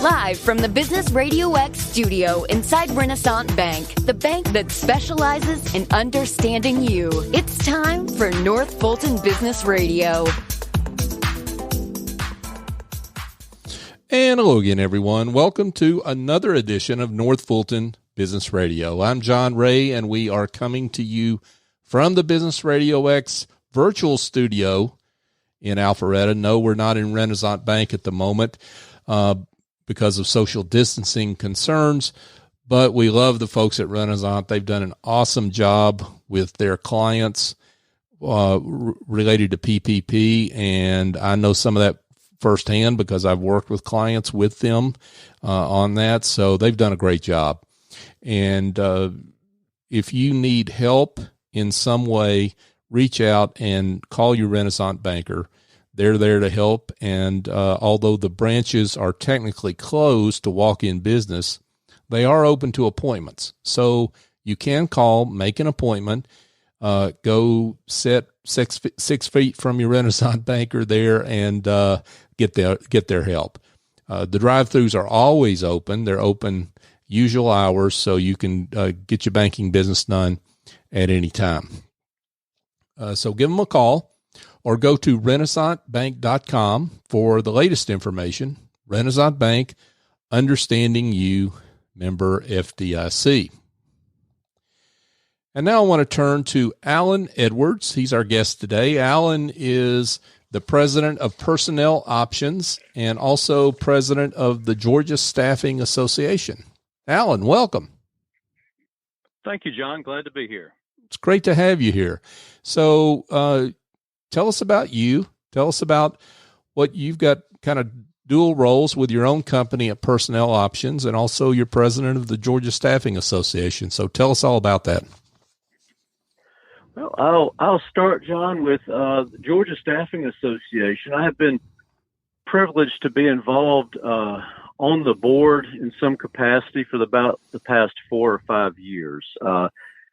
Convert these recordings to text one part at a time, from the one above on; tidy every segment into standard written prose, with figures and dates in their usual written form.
Live from the Business RadioX studio inside Renaissance Bank, the bank that specializes in understanding you. It's time for North Fulton Business Radio. And hello again, everyone. Welcome to another edition of North Fulton Business Radio. I'm John Ray, and we are coming to you from the Business RadioX virtual studio in Alpharetta. No, we're not in Renaissance Bank at the moment because of social distancing concerns, but we love the folks at Renaissance. They've done an awesome job with their clients related to PPP, and I know some of that firsthand because I've worked with clients with them on that, so they've done a great job. And if you need help in some way, reach out and call your Renaissance banker. They're there to help, and although the branches are technically closed to walk-in business, they are open to appointments. So you can call, make an appointment, go sit 6 feet from your Renaissance banker there and get their help. The drive-thrus are always open. They're open usual hours, so you can get your banking business done at any time. So give them a call or go to renaissancebank.com for the latest information. Renaissance Bank, understanding you, member FDIC. And now I want to turn to Alan Edwards. He's our guest today. Alan is the president of Personnel Options and also president of the Georgia Staffing Association. Alan, welcome. Thank you, John. Glad to be here. It's great to have you here. So tell us about you. Tell us about what you've got, kind of dual roles with your own company at Personnel Options, and also you're president of the Georgia Staffing Association. So tell us all about that. Well, I'll start, John, with the Georgia Staffing Association. I have been privileged to be involved on the board in some capacity for about the past 4 or 5 years.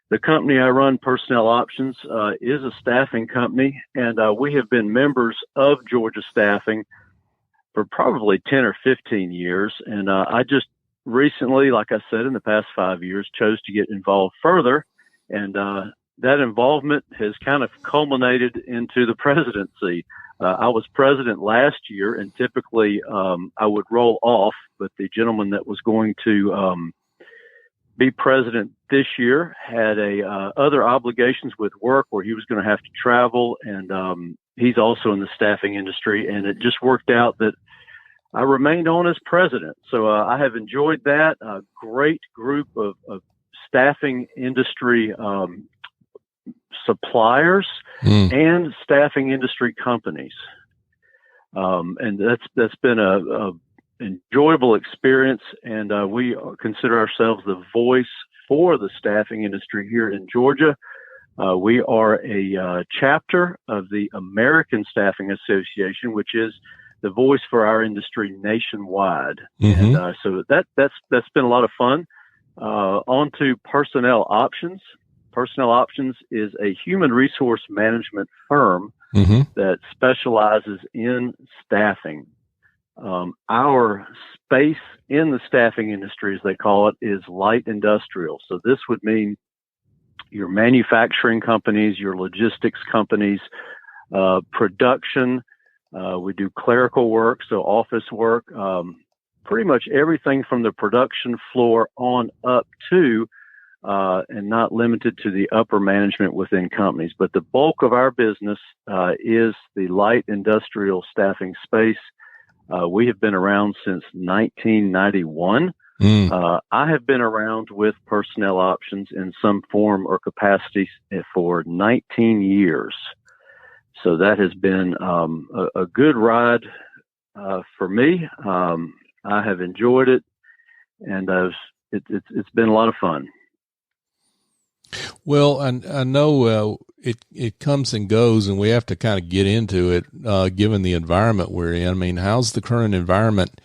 The company I run, Personnel Options, is a staffing company, and we have been members of Georgia Staffing for probably 10 or 15 years. And I just recently, like I said, in the past 5 years, chose to get involved further. And that involvement has kind of culminated into the presidency. I was president last year, and typically I would roll off, but the gentleman that was going to be president this year had other obligations with work where he was going to have to travel, and he's also in the staffing industry, and it just worked out that I remained on as president. So I have enjoyed that. A great group of staffing industry suppliers and staffing industry companies. And that's been a enjoyable experience. And we consider ourselves the voice for the staffing industry here in Georgia. We are a chapter of the American Staffing Association, which is the voice for our industry nationwide. Mm-hmm. And so that's been a lot of fun. On to Personnel Options. Personnel Options is a human resource management firm that specializes in staffing. Our space in the staffing industry, as they call it, is light industrial. So this would mean your manufacturing companies, your logistics companies, production. We do clerical work, so office work, pretty much everything from the production floor on up to and not limited to the upper management within companies. But the bulk of our business is the light industrial staffing space. We have been around since 1991. I have been around with Personnel Options in some form or capacity for 19 years. So that has been a good ride for me. I have enjoyed it, and it's been a lot of fun. Well, I know it comes and goes, and we have to kind of get into it, given the environment we're in. I mean, how's the current environment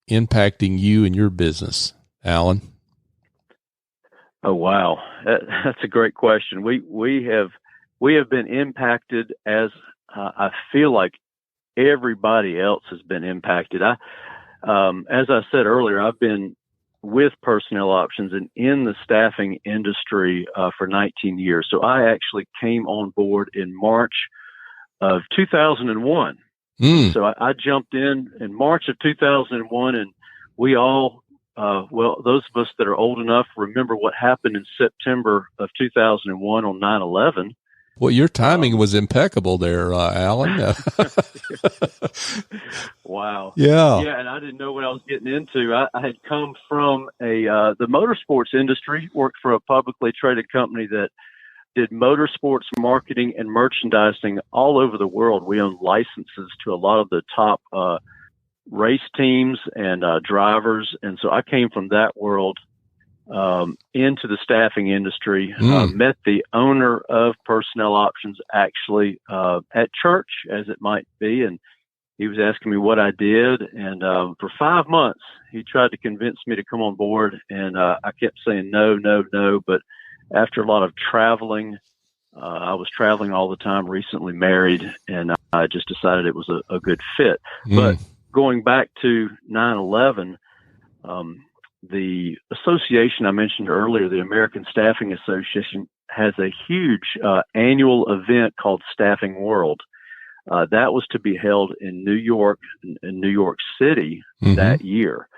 impacting you and your business, Alan? Oh, wow. That's a great question. We have been impacted as I feel like everybody else has been impacted. As I said earlier, I've been with Personnel Options and in the staffing industry for 19 years. So I actually came on board in March of 2001. So I jumped in March of 2001, and we all, those of us that are old enough remember what happened in September of 2001 on 9/11. Well, your timing was impeccable there, Alan. Wow. Yeah. Yeah, and I didn't know what I was getting into. I had come from the motorsports industry, worked for a publicly traded company that did motorsports marketing and merchandising all over the world. We owned licenses to a lot of the top race teams and drivers. And so I came from that world into the staffing industry, met the owner of Personnel Options actually at church, as it might be, and he was asking me what I did. And for 5 months, he tried to convince me to come on board, and I kept saying no, no, no. But after a lot of traveling, I was traveling all the time, recently married, and I just decided it was a good fit. But going back to 9/11, the association I mentioned earlier, the American Staffing Association, has a huge annual event called Staffing World. That was to be held in New York, in New York City that year.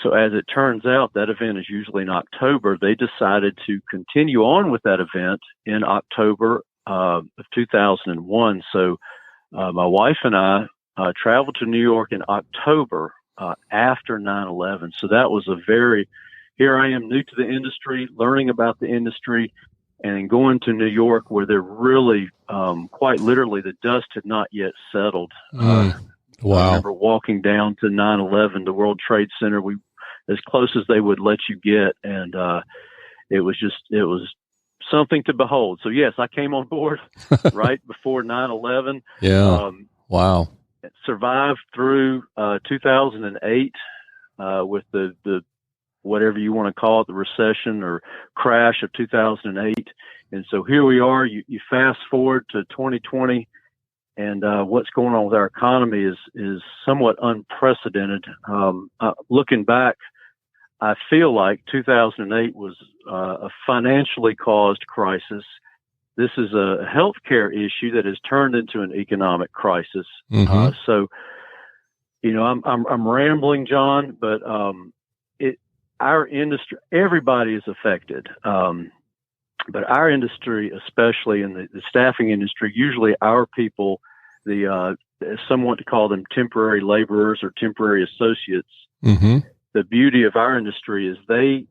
So as it turns out, that event is usually in October. They decided to continue on with that event in October of 2001. So my wife and I traveled to New York in October after 9/11. So that was here I am new to the industry, learning about the industry, and then going to New York where they're really, quite literally, the dust had not yet settled. Wow. I remember walking down to 9/11, the World Trade Center, as close as they would let you get. And it was something to behold. So yes, I came on board right before 9/11. Yeah. Wow. Survived through 2008 with the whatever you want to call it, the recession or crash of 2008. And so here we are. You fast forward to 2020, and what's going on with our economy is somewhat unprecedented. Looking back, I feel like 2008 was a financially caused crisis. This is a healthcare issue that has turned into an economic crisis. So, I'm rambling, John, but our industry, everybody is affected. But our industry, especially in the staffing industry, usually our people, someone to call them temporary laborers or temporary associates. The beauty of our industry is they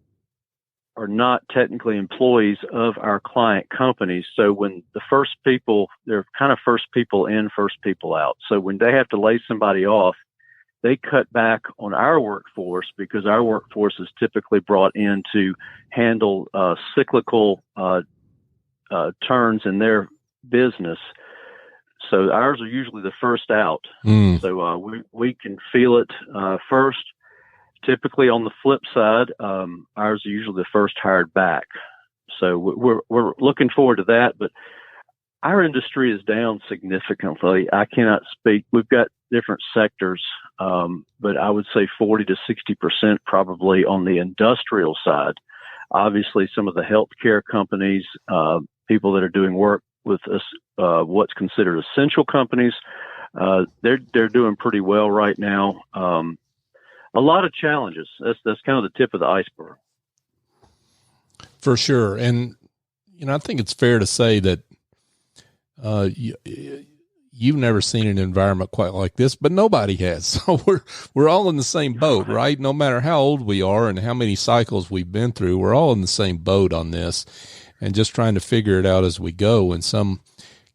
are not technically employees of our client companies. So when they're kind of first people in, first people out. So when they have to lay somebody off, they cut back on our workforce because our workforce is typically brought in to handle cyclical turns in their business. So ours are usually the first out. So we can feel it first. Typically, on the flip side, ours are usually the first hired back. So we're looking forward to that. But our industry is down significantly. I cannot speak. We've got different sectors, but I would say 40 to 60% probably on the industrial side. Obviously, some of the healthcare companies, people that are doing work with us, what's considered essential companies, they're doing pretty well right now. A lot of challenges. That's kind of the tip of the iceberg. For sure. And, I think it's fair to say that you've never seen an environment quite like this, but nobody has. So we're all in the same boat, right? No matter how old we are and how many cycles we've been through, we're all in the same boat on this and just trying to figure it out as we go in some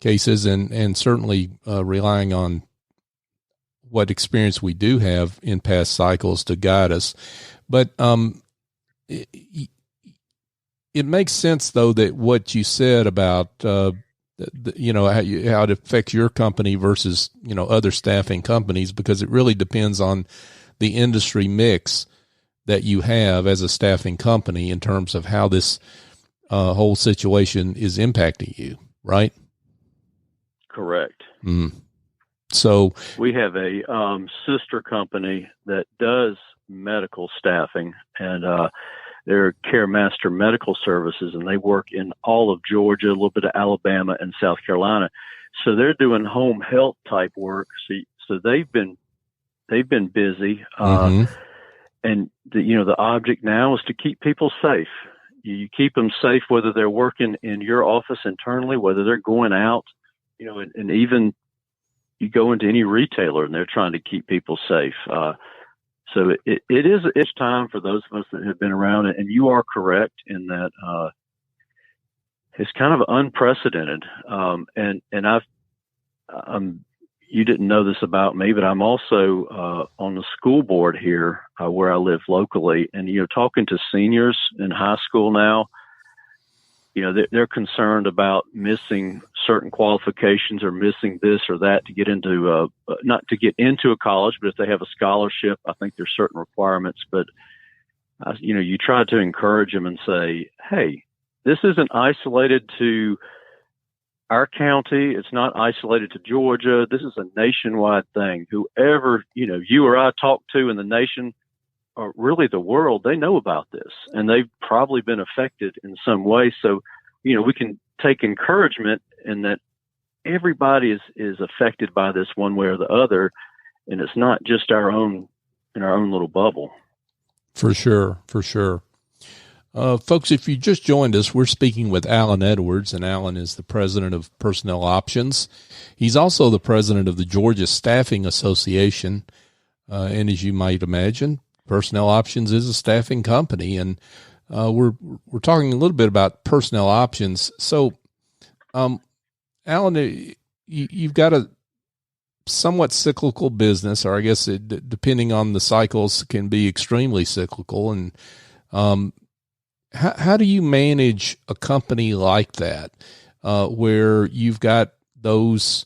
cases, and certainly relying on what experience we do have in past cycles to guide us. But it makes sense, though, that what you said about how it affects your company versus other staffing companies, because it really depends on the industry mix that you have as a staffing company in terms of how this whole situation is impacting you, right? Correct. So we have a sister company that does medical staffing, and they're CareMaster Medical Services, and they work in all of Georgia, a little bit of Alabama and South Carolina. So they're doing home health type work. So they've been busy, and the object now is to keep people safe. You keep them safe, whether they're working in your office internally, whether they're going out, and even you go into any retailer and they're trying to keep people safe. So it's time for those of us that have been around it. And you are correct in that, it's kind of unprecedented. And you didn't know this about me, but I'm also, on the school board here, where I live locally, and, talking to seniors in high school now, they're concerned about missing certain qualifications or missing this or that to get into not to get into a college, but if they have a scholarship, I think there's certain requirements. But you try to encourage them and say, hey, this isn't isolated to our county. It's not isolated to Georgia. This is a nationwide thing. Whoever you or I talk to in the nation, or really the world, they know about this, and they've probably been affected in some way. So, we can take encouragement in that everybody is affected by this one way or the other, and it's not just in our own little bubble. For sure. Folks, if you just joined us, we're speaking with Alan Edwards, and Alan is the president of Personnel Options. He's also the president of the Georgia Staffing Association, and as you might imagine, Personnel Options is a staffing company, and we're talking a little bit about personnel options. So, Alan, you've got a somewhat cyclical business, or I guess depending on the cycles, can be extremely cyclical. And how do you manage a company like that, where you've got those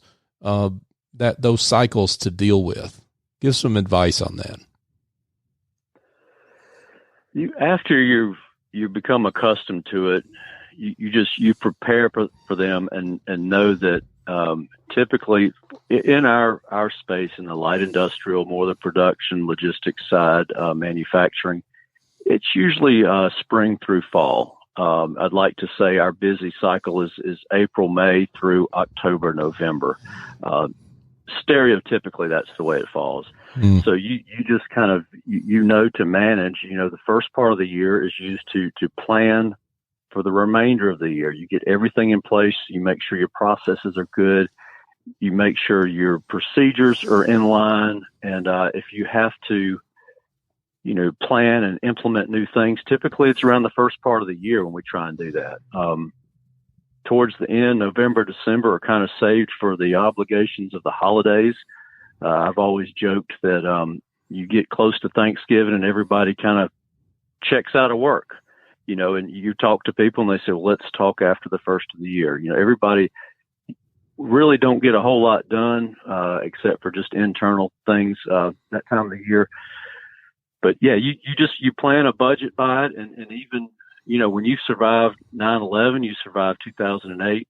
cycles to deal with? Give some advice on that. After you become accustomed to it, you prepare for them and know that typically in our space, in the light industrial, more the production, logistics side, manufacturing, it's usually spring through fall. I'd like to say our busy cycle is April, May through October, November. Stereotypically, that's the way it falls. So you just kind of, to manage, the first part of the year is used to plan for the remainder of the year. You get everything in place. You make sure your processes are good. You make sure your procedures are in line. And if you have to, plan and implement new things, typically it's around the first part of the year when we try and do that. Towards the end, November, December are kind of saved for the obligations of the holidays. I've always joked that you get close to Thanksgiving and everybody kind of checks out of work, and you talk to people and they say, well, let's talk after the first of the year. Everybody really don't get a whole lot done except for just internal things that time of the year. But yeah, you plan a budget by it, and even when you survived 9/11, you survived 2008.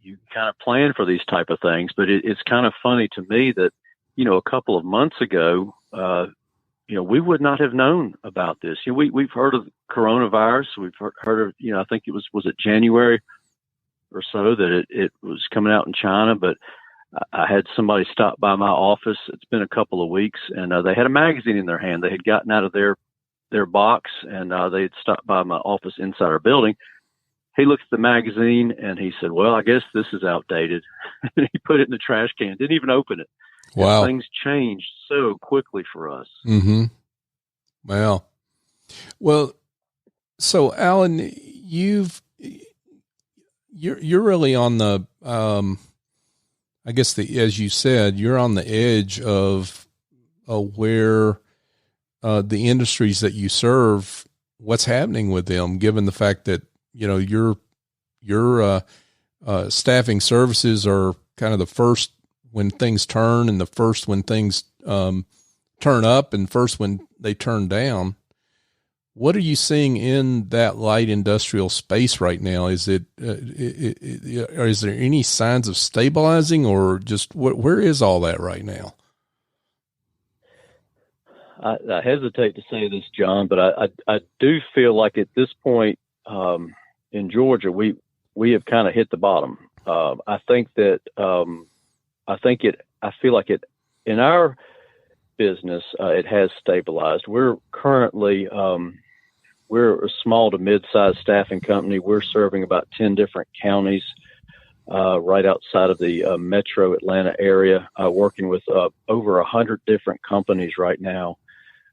You kind of plan for these type of things, but it's kind of funny to me that, a couple of months ago, we would not have known about this. We've heard of coronavirus. We've heard of, I think was it January or so that it was coming out in China, but I had somebody stop by my office. It's been a couple of weeks, and they had a magazine in their hand. They had gotten out of their box, and they had stopped by my office inside our building. He looked at the magazine and he said, well, I guess this is outdated. And he put it in the trash can, didn't even open it. Wow. And things changed so quickly for us. Wow. Well, so Alan, you're really on the, I guess as you said, you're on the edge of where the industries that you serve, what's happening with them, given the fact that, your staffing services are kind of the first when things turn, and the first when things turn up, and first when they turn down. What are you seeing in that light industrial space right now? Is is there any signs of stabilizing, or just where is all that right now? I hesitate to say this, John, but I do feel like at this point in Georgia, we have kind of hit the bottom. I feel like it in our business, it has stabilized. We're currently, we're a small to mid-sized staffing company. We're serving about 10 different counties right outside of the metro Atlanta area, working with over 100 different companies right now.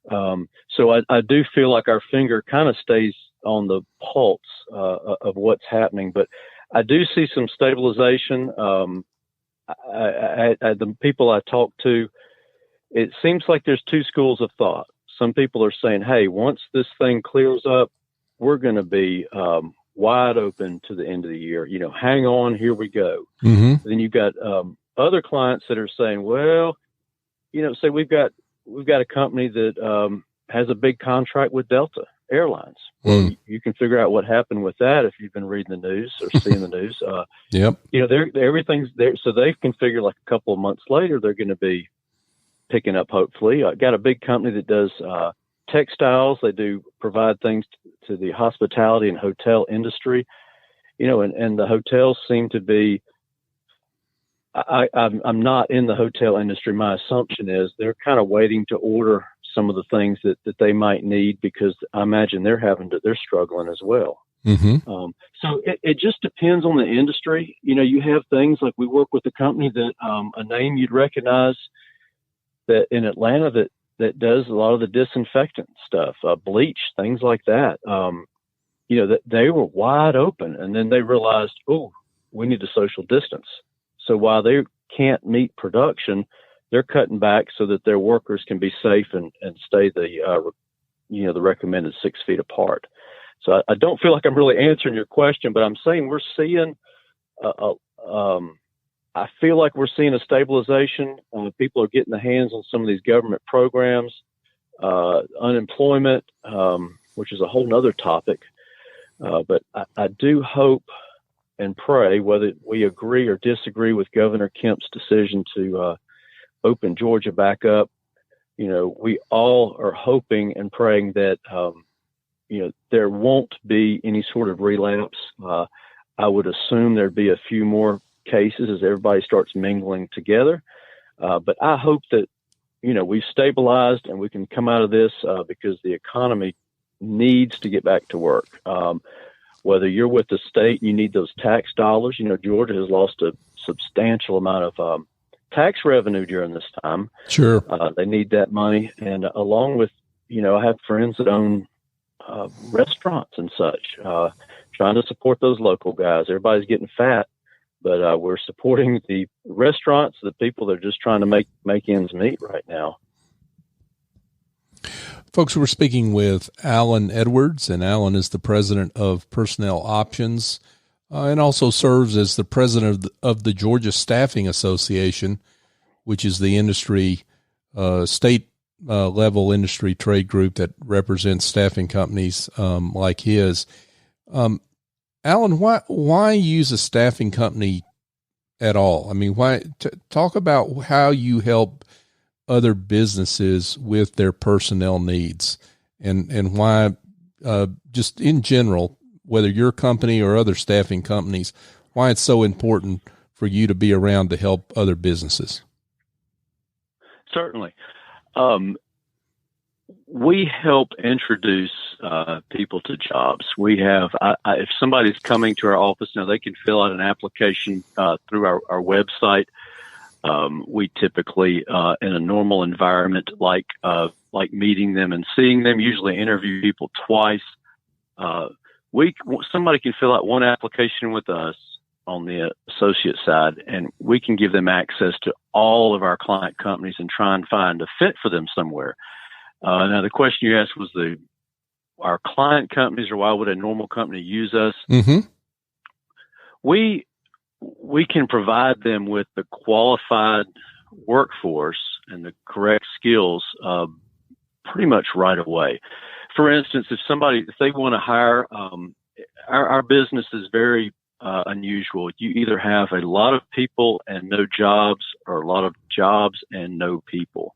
So I do feel like our finger kind of stays on the pulse of what's happening, but I do see some stabilization. The people I talk to, it seems like there's two schools of thought. Some people are saying, hey, once this thing clears up, we're going to be wide open to the end of the year. Hang on, here we go. Mm-hmm. Then you've got other clients that are saying, well, say we've got a company that has a big contract with Delta Airlines. Well, you can figure out what happened with that if you've been reading the news or seeing the news. Yep. Everything's there, so they can figure like a couple of months later they're going to be picking up. Hopefully, I got a big company that does textiles. They do provide things to the hospitality and hotel industry. And the hotels seem to be. I'm not in the hotel industry. My assumption is they're kind of waiting to order some of the things that they might need, because I imagine they're struggling as well. Mm-hmm. So it just depends on the industry. You have things like we work with a company that a name you'd recognize that in Atlanta that does a lot of the disinfectant stuff, bleach, things like that. That they were wide open, and then they realized, we need to social distance. So while they can't meet production, they're cutting back so that their workers can be safe and stay the recommended 6 feet apart. So I don't feel like I'm really answering your question, but I'm saying we're seeing, I feel like we're seeing a stabilization. People are getting their hands on some of these government programs, unemployment, which is a whole nother topic. But I do hope and pray, whether we agree or disagree with Governor Kemp's decision to open Georgia back up, we all are hoping and praying that, there won't be any sort of relapse. I would assume there'd be a few more cases as everybody starts mingling together. But I hope that, we've stabilized and we can come out of this because the economy needs to get back to work. Whether you're with the state, you need those tax dollars. Georgia has lost a substantial amount of tax revenue during this time. Sure. They need that money. And along with, I have friends that own restaurants and such, trying to support those local guys. Everybody's getting fat, but we're supporting the restaurants, the people that are just trying to make ends meet right now. Folks, we're speaking with Alan Edwards, and Alan is the president of Personnel Options and also serves as the president of the Georgia Staffing Association, which is the industry, state level industry trade group that represents staffing companies like his. Alan, why use a staffing company at all? I mean, talk about how you help other businesses with their personnel needs, and why, just in general, whether your company or other staffing companies, why it's so important for you to be around to help other businesses. Certainly. We help introduce people to jobs. We have, if somebody's coming to our office now, they can fill out an application through our website. We typically, in a normal environment, like meeting them and seeing them, usually interview people twice. Somebody can fill out one application with us on the associate side, and we can give them access to all of our client companies and try and find a fit for them somewhere. Now, the question you asked was our client companies, or why would a normal company use us? Mm-hmm. We can provide them with the qualified workforce and the correct skills pretty much right away. for instance, if they want to hire, our business is very unusual. You either have a lot of people and no jobs, or a lot of jobs and no people.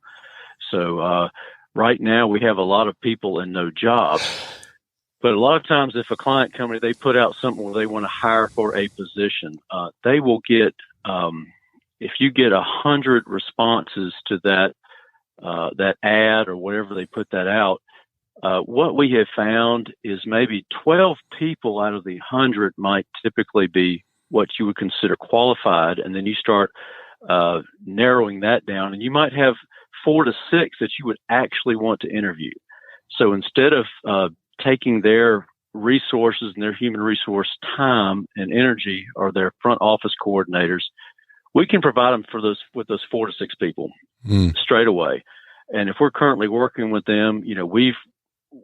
So right now we have a lot of people and no jobs. But a lot of times, if a client company, they put out something where they want to hire for a position, they will get, if you get 100 responses to that ad or whatever they put that out, what we have found is maybe 12 people out of the 100 might typically be what you would consider qualified. And then you start narrowing that down, and you might have 4 to 6 that you would actually want to interview. So instead of taking their resources and their human resource time and energy, or their front office coordinators, we can provide them with those 4 to 6 people straight away. And if we're currently working with them,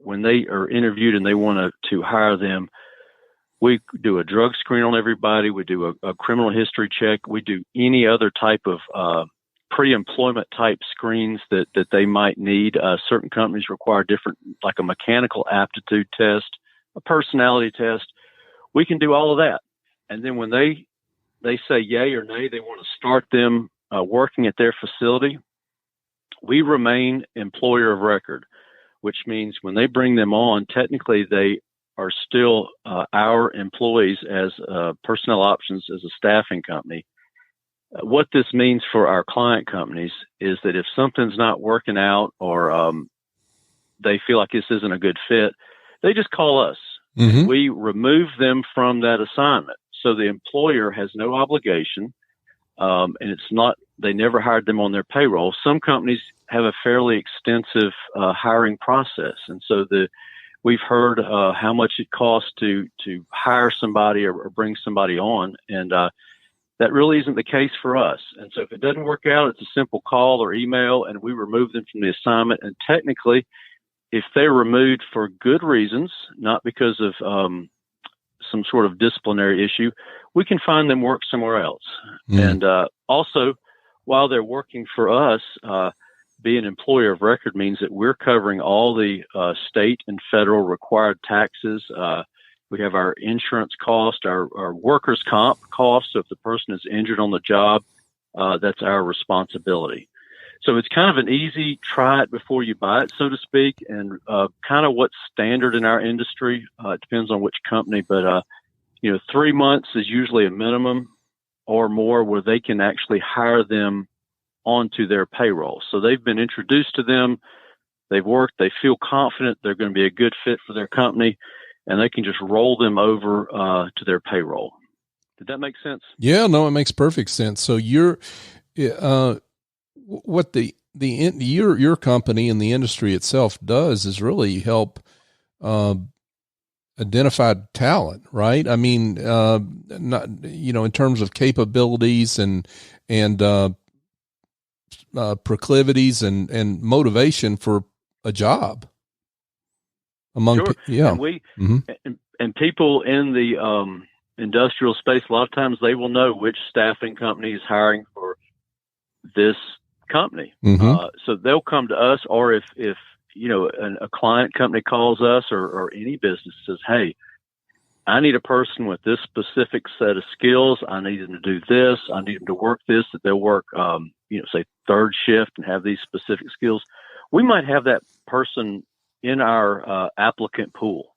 when they are interviewed and they want to hire them, we do a drug screen on everybody. We do a criminal history check. We do any other type of pre-employment type screens that they might need. Certain companies require different, like a mechanical aptitude test, a personality test. We can do all of that. And then when they say yay or nay, they want to start them working at their facility, we remain employer of record, which means when they bring them on, technically they are still our employees as Personnel Options, as a staffing company. What this means for our client companies is that if something's not working out, or they feel like this isn't a good fit, they just call us. Mm-hmm. We remove them from that assignment. So the employer has no obligation, and they never hired them on their payroll. Some companies have a fairly extensive hiring process. And so we've heard how much it costs to hire somebody or bring somebody on. And that really isn't the case for us. And so if it doesn't work out, it's a simple call or email, and we remove them from the assignment. And technically, if they're removed for good reasons, not because of some sort of disciplinary issue, we can find them work somewhere else. And also, while they're working for us, being employer of record means that we're covering all the state and federal required taxes. We have our insurance cost, our workers' comp cost. So if the person is injured on the job, that's our responsibility. So it's kind of an easy try it before you buy it, so to speak, and kind of what's standard in our industry. It depends on which company, but 3 months is usually a minimum or more where they can actually hire them onto their payroll. So they've been introduced to them, they've worked, they feel confident they're going to be a good fit for their company, and they can just roll them over to their payroll. Did that make sense? Yeah, no, it makes perfect sense. So you're what your company and the industry itself does is really help identify talent, right? I mean, not in terms of capabilities and proclivities and motivation for a job among sure. And people in the industrial space, a lot of times they will know which staffing company is hiring for this company. Mm-hmm. So they'll come to us, or if a client company calls us, or any business says, hey, I need a person with this specific set of skills. I need them to do this. I need them to work this, that they'll work, say third shift and have these specific skills. We might have that person in our applicant pool.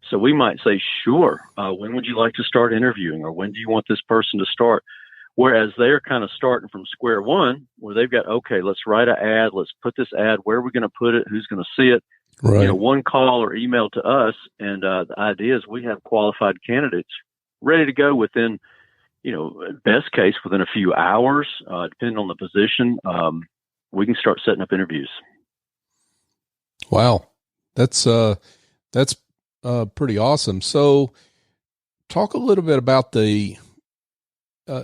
So we might say, sure, when would you like to start interviewing, or when do you want this person to start? Whereas they're kind of starting from square one, where they've got, okay, let's write an ad. Let's put this ad. Where are we going to put it? Who's going to see it? Right. One call or email to us. And the idea is we have qualified candidates ready to go within, best case, within a few hours, depending on the position. We can start setting up interviews. Wow. That's pretty awesome. So talk a little bit about the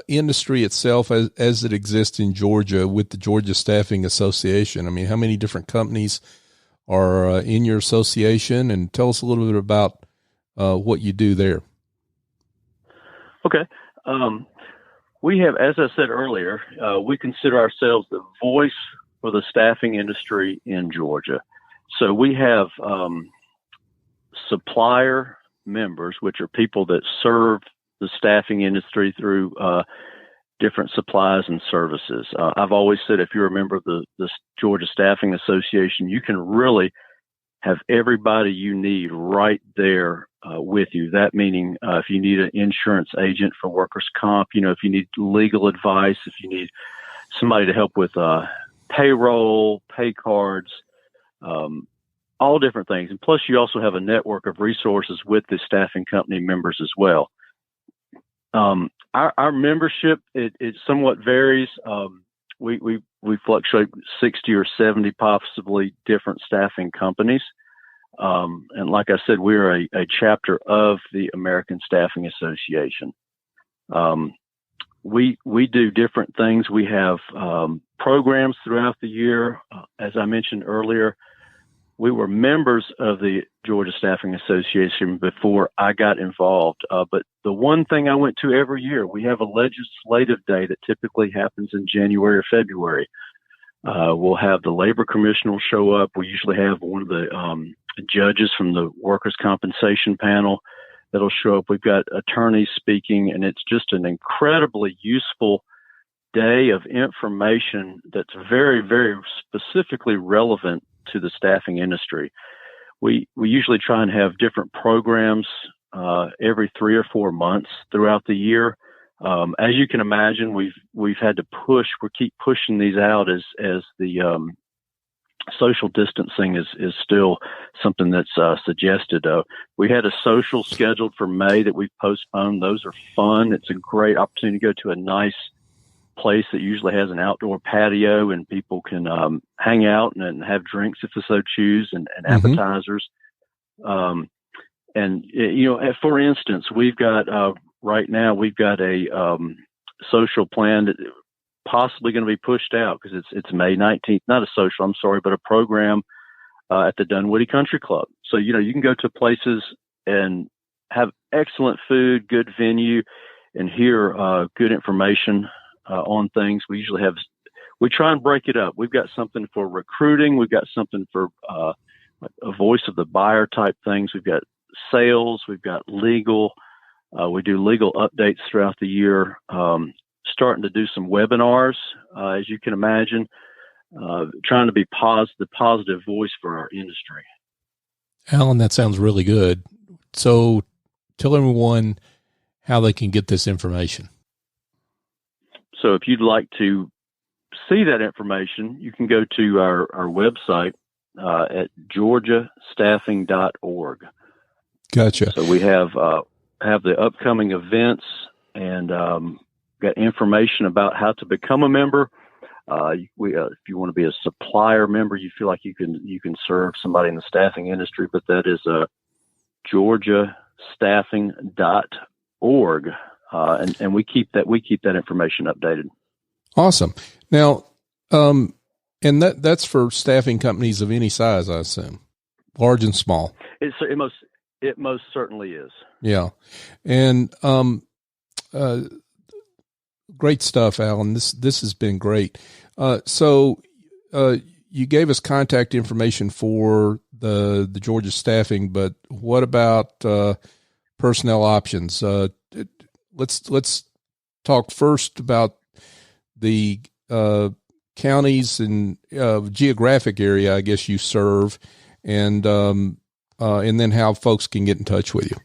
industry itself as it exists in Georgia with the Georgia Staffing Association. I mean, how many different companies are in your association, and tell us a little bit about what you do there. Okay. We have, as I said earlier, we consider ourselves the voice for the staffing industry in Georgia. So we have supplier members, which are people that serve the staffing industry through different supplies and services. I've always said, if you're a member of the Georgia Staffing Association, you can really have everybody you need right there with you. That meaning if you need an insurance agent for workers' comp, if you need legal advice, if you need somebody to help with payroll, pay cards, all different things. And plus, you also have a network of resources with the staffing company members as well. Our membership, it somewhat varies. We fluctuate 60 or 70 possibly different staffing companies. And like I said, we're a chapter of the American Staffing Association. We do different things. We have programs throughout the year. As I mentioned earlier, we were members of the Georgia Staffing Association before I got involved. But the one thing I went to every year, we have a legislative day that typically happens in January or February. We'll have the labor commissioner will show up. We usually have one of the judges from the workers' compensation panel that'll show up. We've got attorneys speaking, and it's just an incredibly useful day of information that's very, very specifically relevant to the staffing industry. We usually try and have different programs every 3 or 4 months throughout the year. As you can imagine, we've had to push. We keep pushing these out as the social distancing is still something that's suggested. We had a social scheduled for May that we've postponed. Those are fun. It's a great opportunity to go to a nice place that usually has an outdoor patio, and people can hang out and have drinks if they so choose, and appetizers. And for instance, we've got right now we've got a social plan that possibly going to be pushed out because it's May 19th. Not a social, I'm sorry, but a program at the Dunwoody Country Club. So you can go to places and have excellent food, good venue, and hear good information on things. We try and break it up. We've got something for recruiting. We've got something for a voice of the buyer type things. We've got sales. We've got legal. We do legal updates throughout the year. Starting to do some webinars, as you can imagine, trying to be the positive voice for our industry. Alan, that sounds really good. So tell everyone how they can get this information. So if you'd like to see that information, you can go to our website at georgiastaffing.org. Gotcha. So we have the upcoming events and got information about how to become a member. If you want to be a supplier member, you feel like you can serve somebody in the staffing industry, but that is georgiastaffing.org. And we keep that information updated. Awesome. Now, and that's for staffing companies of any size, I assume, large and small. It most certainly is. Yeah. And, great stuff, Alan. This has been great. So you gave us contact information for the Georgia Staffing, but what about personnel options? Let's talk first about the counties and geographic area, I guess, you serve, and then how folks can get in touch with you.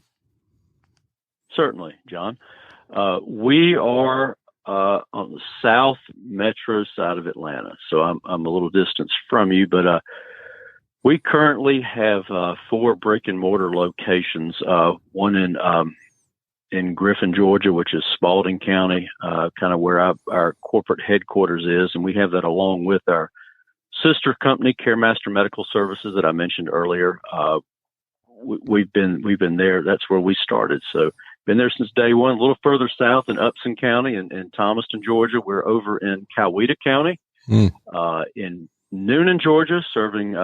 Certainly, John. We are on the south metro side of Atlanta, so I'm a little distance from you, but we currently have 4 brick and mortar locations. One in Griffin, Georgia, which is Spalding County, kind of where our corporate headquarters is, and we have that along with our sister company, CareMaster Medical Services, that I mentioned earlier. We've been there. That's where we started. So been there since day one. A little further south in Upson County in Thomaston, Georgia. We're over in Coweta County, in Noonan, Georgia, serving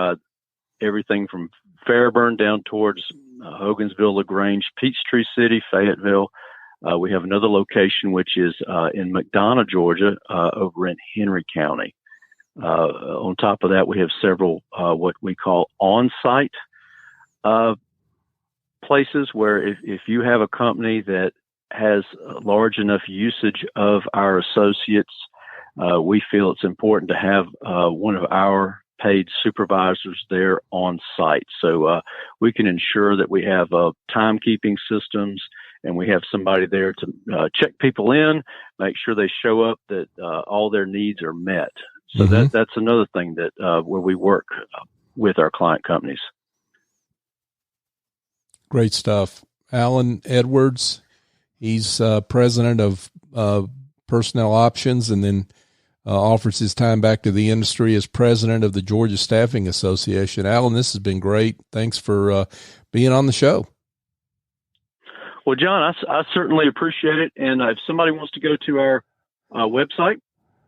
everything from Fairburn down towards Hogansville, LaGrange, Peachtree City, Fayetteville. We have another location which is in McDonough, Georgia, over in Henry County. On top of that, we have several what we call on-site places where if you have a company that has a large enough usage of our associates, we feel it's important to have one of our paid supervisors there on site. So we can ensure that we have timekeeping systems, and we have somebody there to check people in, make sure they show up, that all their needs are met. So that's another thing that where we work with our client companies. Great stuff. Alan Edwards, he's president of Personnel Options, and then offers his time back to the industry as president of the Georgia Staffing Association. Alan, this has been great. Thanks for being on the show. Well, John, I certainly appreciate it. And if somebody wants to go to our website,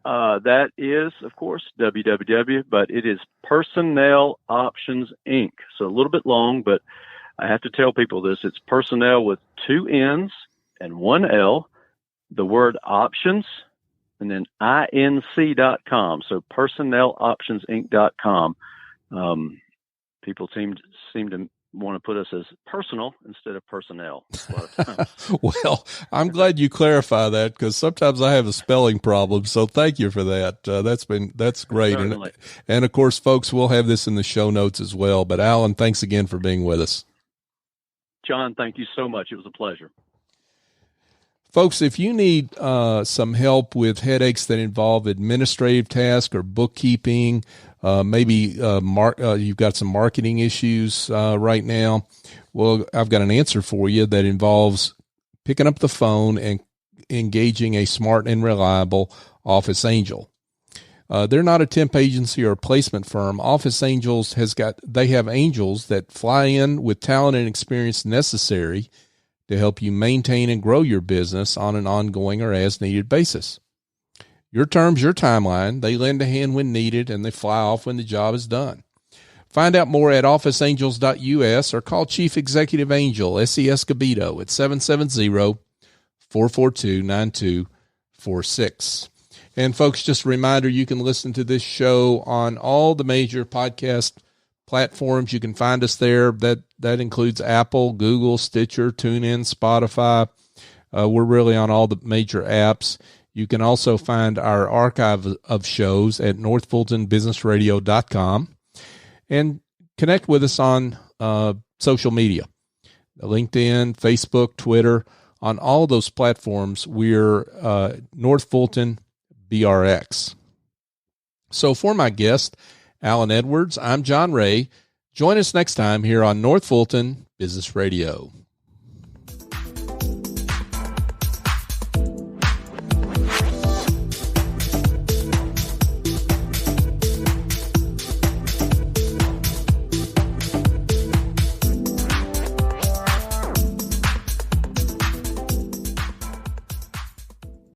that is, of course, www, but it is Personnel Options Inc. So a little bit long, but I have to tell people this. It's personnel with 2 N's and 1 L, the word options, and then inc.com. So personneloptionsinc.com. People seem to want to put us as personal instead of personnel a lot of times. Well, I'm glad you clarify that, because sometimes I have a spelling problem. So thank you for that. That's great. And of course, folks, we'll have this in the show notes as well. But Alan, thanks again for being with us. John, thank you so much. It was a pleasure. Folks, if you need some help with headaches that involve administrative tasks or bookkeeping, maybe you've got some marketing issues right now, well, I've got an answer for you that involves picking up the phone and engaging a smart and reliable Office Angel. They're not a temp agency or a placement firm. Office Angels they have angels that fly in with talent and experience necessary to help you maintain and grow your business on an ongoing or as-needed basis. Your terms, your timeline. They lend a hand when needed, and they fly off when the job is done. Find out more at officeangels.us or call Chief Executive Angel, S.E. Escobedo, at 770-442-9246. And, folks, just a reminder, you can listen to this show on all the major podcast platforms. You can find us there. That includes Apple, Google, Stitcher, TuneIn, Spotify. We're really on all the major apps. You can also find our archive of shows at northfultonbusinessradio.com and connect with us on social media, LinkedIn, Facebook, Twitter. On all those platforms, we're North Fulton BRX. So for my guest, Alan Edwards, I'm John Ray. Join us next time here on North Fulton Business Radio.